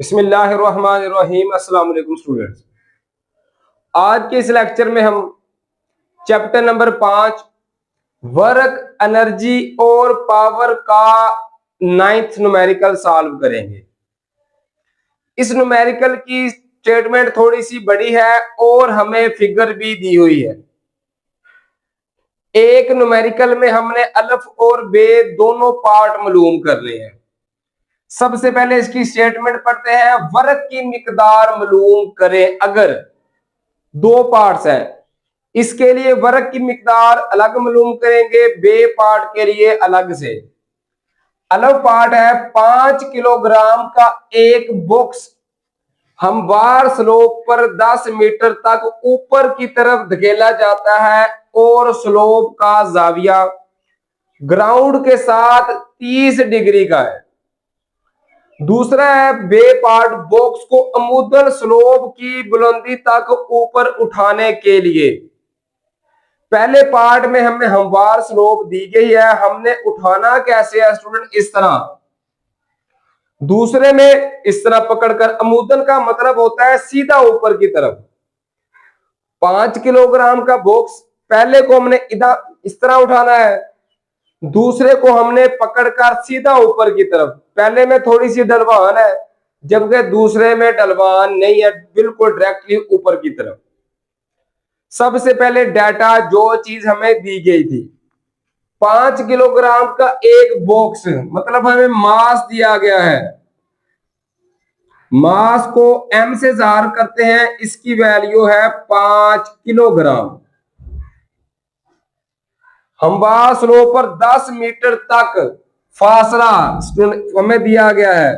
बिस्मिल्लाहिर्रहमानिर्रहीम। अस्सलाम वालेकुम स्टूडेंट्स। आज के इस लेक्चर में हम चैप्टर नंबर 5 वर्क एनर्जी और पावर का 9th न्यूमेरिकल सॉल्व करेंगे। इस न्यूमेरिकल की स्टेटमेंट थोड़ी सी बड़ी है और हमें फिगर भी दी हुई है। एक न्यूमेरिकल में हमने अल्फ और बे दोनों पार्ट मालूम करने हैं। सबसे पहले इसकी स्टेटमेंट पढ़ते हैं। वर्क की मिकदार मालूम करें। अगर दो पार्ट्स हैं, इसके लिए वर्क की मिकदार अलग मालूम करेंगे, बे पार्ट के लिए अलग से। अलग पार्ट है 5 किलोग्राम का एक बॉक्स हमवार स्लोप पर 10 मीटर तक ऊपर की तरफ धकेला जाता है और स्लोप का जाविया ग्राउंड के साथ 30 डिग्री का है। दूसरा है बे पार्ट बॉक्स को अमुदन स्लोप की बुलंदी तक ऊपर उठाने के लिए। पहले पार्ट में हमें हमवार स्लोप दी गई है, हमने उठाना कैसे है स्टूडेंट? इस तरह। दूसरे में इस तरह पकड़कर, अमुदन का मतलब होता है सीधा ऊपर की तरफ। 5 किलोग्राम का बॉक्स पहले को हमने इधर इस तरह उठाना है, दूसरे को हमने पकड़कर सीधा ऊपर की तरफ। पहले में थोड़ी सी ढलवान है, जबकि दूसरे में ढलवान नहीं है, बिल्कुल डायरेक्टली ऊपर की तरफ। सबसे पहले डाटा जो चीज हमें दी गई थी, 5 किलोग्राम का एक बॉक्स, मतलब हमें मास दिया गया है। मास को m से ज़ाहिर करते हैं, इसकी वैल्यू है 5 किलोग्राम। हमवार स्लोप पर 10 मीटर तक फासला हमें दिया गया है।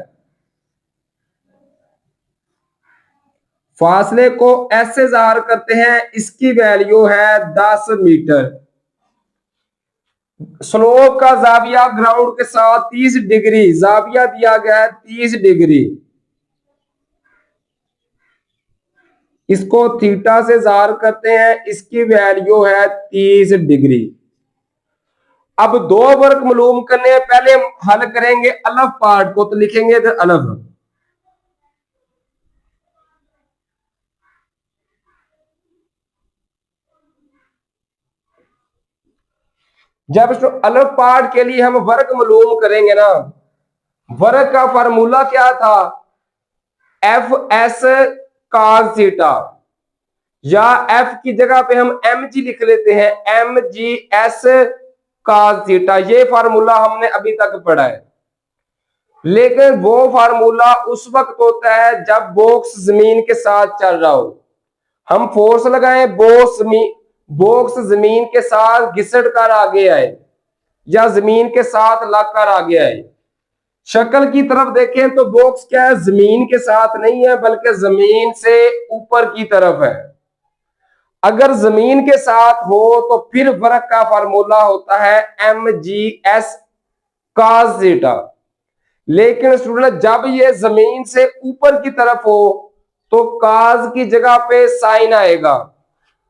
फासले को s से ज़ाहिर करते हैं, इसकी वैल्यू है 10 मीटर। स्लोप का जाविया ग्राउंड के साथ 30 डिग्री, जाविया दिया गया है 30 डिग्री। इसको थीटा से ज़ाहिर करते हैं, इसकी वैल्यू है 30 डिग्री। अब दो वर्क मालूम करने हैं। पहले हल करेंगे अलफ पार्ट को, तो लिखेंगे इधर अलफ। जब अलफ पार्ट के लिए हम वर्क मालूम करेंगे ना, वर्क का फार्मूला क्या था? एफ एस cos थीटा, या एफ की जगह पे हम एम जी लिख लेते हैं, M G S cos theta. ये फार्मूला हमने अभी तक पढ़ा है। लेकिन वो फार्मूला उस वक्त होता है जब बॉक्स जमीन के साथ चल रहा हो। हम फोर्स लगाएं, बॉक्स जमीन के साथ घिसट कर आगे आए या जमीन के साथ लगकर आगे आए। शक्ल की तरफ देखें तो बॉक्स क्या है? जमीन के साथ नहीं है, बल्कि जमीन से ऊपर की तरफ है। अगर जमीन के साथ हो तो फिर वर्क का फार्मूला होता है M G S cos theta. लेकिन स्टूडेंट जब ये जमीन से ऊपर की तरफ हो तो काज की जगह पे साइन आएगा।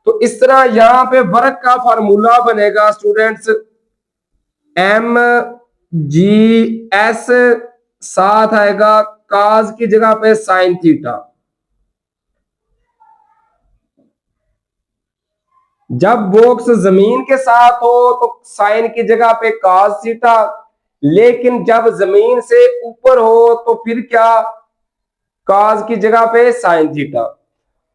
तो इस तरह यहां पे वर्क का फार्मूला बनेगा स्टूडेंट्स, एम जी एस, साथ आएगा काज की जगह पे साइन थीटा। जब बॉक्स जमीन के साथ हो तो साइन की जगह पे काज थीटा, लेकिन जब जमीन से ऊपर हो तो फिर क्या? काज की जगह पे साइन थीटा।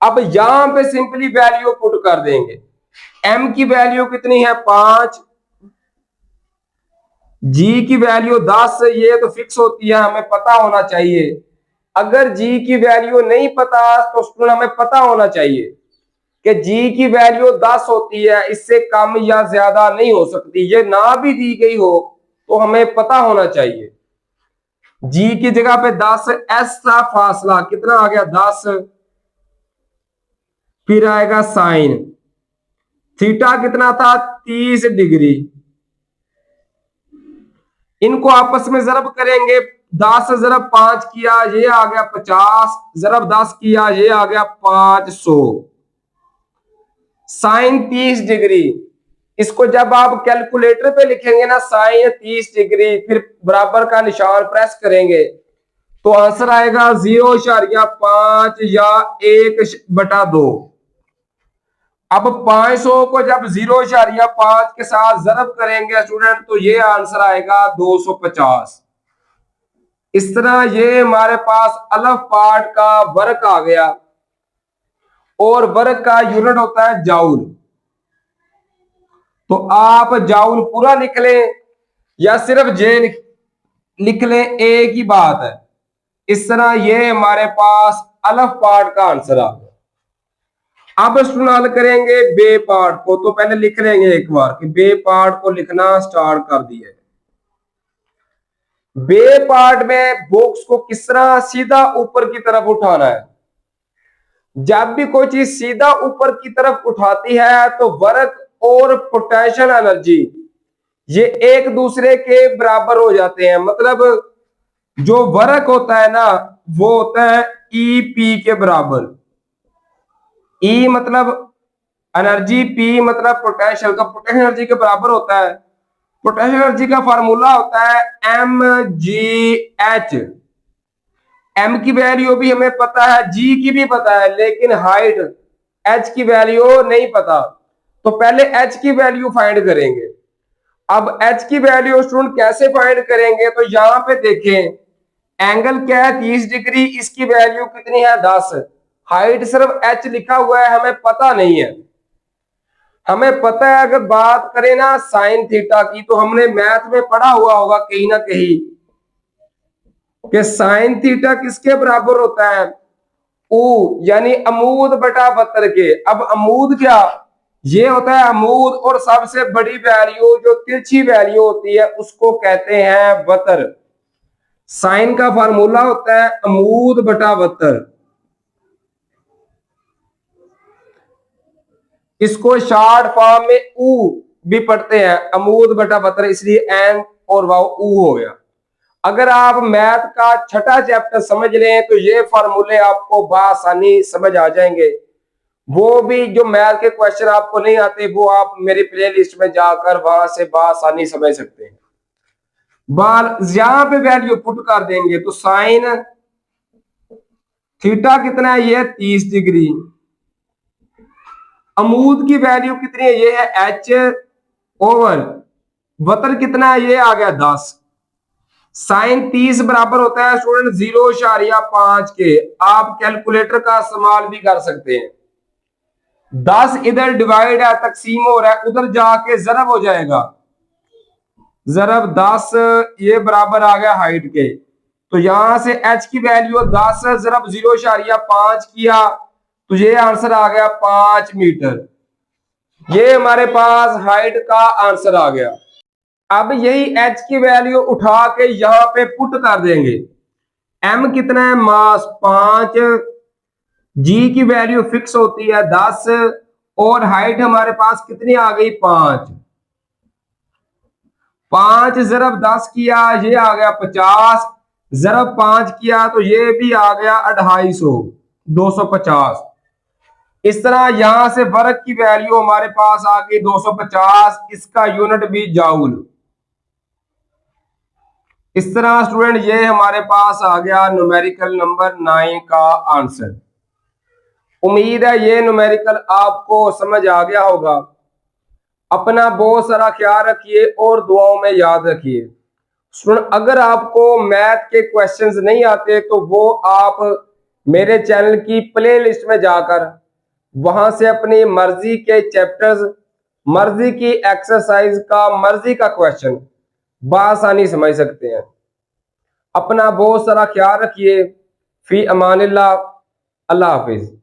अब यहां पे सिंपली वैल्यू पुट कर देंगे। m की वैल्यू कितनी है? 5। g की वैल्यू 10। ये तो फिक्स होती है, हमें पता होना चाहिए। अगर g की वैल्यू नहीं पता तो स्टूडेंट हमें पता होना चाहिए कि g की वैल्यू 10 होती है, इससे कम या ज्यादा नहीं हो सकती। ये ना भी दी गई हो तो हमें पता होना चाहिए। g की जगह पे 10, s का फासला कितना आ गया? 10। फिर आएगा साइन थीटा, कितना था? 30 डिग्री। इनको आपस में जरब करेंगे। 10 जरब 5 किया, ये आ गया 50। जरब 10 किया, ये आ गया 500। Sine 30 degree. इसको जब आप कैलकुलेटर पे लिखेंगे ना, साइन 30 डिग्री, फिर बराबर का निशान प्रेस करेंगे तो आंसर आएगा 0.5 या 1/2। अब 500 को जब 0.5 के साथ जरब करेंगे स्टूडेंट तो ये आंसर आएगा 250। इस तरह ये हमारे पास अलफ पार्ट का वर्क आ गया और वर्क का यूनिट होता है जाउल। तो आप जाउल पूरा लिख लें या सिर्फ जे लिख लें, एक ही बात है। इस तरह ये हमारे पास अलफ पार्ट का आंसर आ गया। अब स्टूडेंट करेंगे बे पार्ट को, तो पहले लिख लेंगे एक बार कि बे पार्ट को लिखना स्टार्ट कर दिए। बे पार्ट में बॉक्स को किस तरह सीधा ऊपर की तरफ उठाना है। जब भी कोई चीज सीधा ऊपर की तरफ उठाती है तो वर्क और पोटेंशियल एनर्जी ये एक दूसरे के बराबर हो जाते हैं। मतलब जो वर्क होता है ना वो होता है ई पी के बराबर। ई मतलब एनर्जी, पी मतलब पोटेंशियल का, पोटेंशियल एनर्जी के बराबर होता है। पोटेंशियल एनर्जी का फार्मूला होता है एम जी एच। एम की वैल्यू भी हमें पता है, जी की भी पता है, लेकिन हाइट एच की वैल्यू नहीं पता। तो पहले एच की वैल्यू फाइंड करेंगे। अब एच की वैल्यू स्टूडेंट कैसे फाइंड करेंगे, तो यहां पे देखें एंगल क्या है 30 डिग्री, इसकी वैल्यू कितनी है 10। हाइट सिर्फ एच लिखा हुआ है, हमें पता नहीं है। हमें पता है अगर बात करें ना साइन थीटा की, तो हमने मैथ में पढ़ा हुआ होगा कहीं ना कहीं कि साइन थीटा किसके बराबर होता है, ऊ यानी अमूद बटा बतर के। अब अमूद क्या, ये होता है अमूद और सबसे बड़ी वैल्यू जो तिरछी वैल्यू होती है उसको कहते हैं बतर। साइन का फार्मूला होता है अमूद बटा बतर। इसको शॉर्ट फॉर्म में ऊ भी पढ़ते हैं, अमूद बटा बतर, इसलिए एन और वाव ऊ हो गया। अगर आप मैथ का छठा चैप्टर समझ लें तो ये फार्मूले आपको बआसानी समझ आ जाएंगे। वो भी जो मैथ के क्वेश्चन आपको नहीं आते वो आप मेरी प्लेलिस्ट में जाकर वहां से बआसानी समझ सकते हैं। बाल यहां पे वैल्यू पुट कर देंगे तो साइन थीटा कितना है, ये 30 डिग्री। अमूद की वैल्यू कितनी है, ये है एच ओवर बतर कितना है, ये आ गया 10। साइन 30 बराबर होता है स्टूडेंट 0.5 के। आप कैलकुलेटर का इस्तेमाल भी कर सकते हैं। 10 इधर डिवाइड है, तकसीम हो रहा है, उधर जाके जरब हो जाएगा। जरब 10 ये बराबर आ गया हाइट के। तो यहां से h की वैल्यू 10 जरब 0.5 किया तो ये आंसर आ गया 5 मीटर। ये हमारे पास हाइट का आंसर आ गया। अब यही h की वैल्यू उठा के यहां पे पुट कर देंगे। m कितना है, मास 5, g की वैल्यू फिक्स होती है 10 और हाइट हमारे पास कितनी आ गई 5। 5 जरब 10 किया ये आ गया 50, जरब 5 किया तो ये भी आ गया 250, 250। इस तरह यहां से वर्क की वैल्यू हमारे पास आ गई 250, इसका यूनिट भी जाउल। इस तरह स्टूडेंट ये हमारे पास आ गया न्यूमेरिकल नंबर 9 का आंसर। उम्मीद है ये न्यूमेरिकल आपको समझ आ गया होगा। अपना बहुत सारा ख्याल रखिए और दुआओं में याद रखिए। स्टूडेंट अगर आपको मैथ के क्वेश्चंस नहीं आते तो वो आप मेरे चैनल की प्लेलिस्ट में जाकर वहां से अपनी मर्जी के चैप्टर्स, मर्जी की एक्सरसाइज का, मर्जी का क्वेश्चन बआसानी समझ सकते हैं। अपना बहुत सारा ख्याल रखिए। फी अमानिल्लाह, अल्लाह हाफिज।